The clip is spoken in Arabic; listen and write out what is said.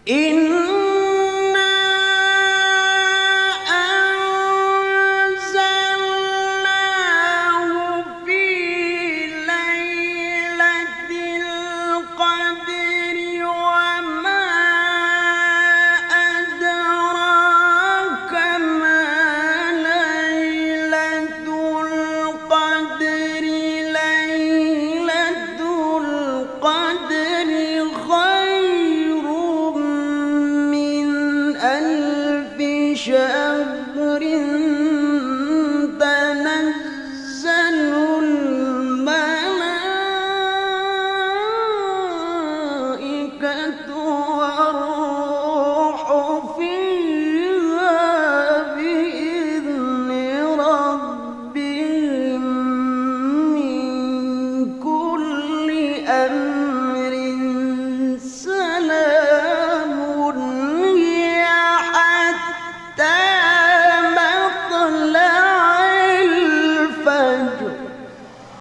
إنا أنزلناه في ليلة القدر وما أدراك ما ليلة القدر ليلة القدر خير من ألف شهر تنزل الملائكة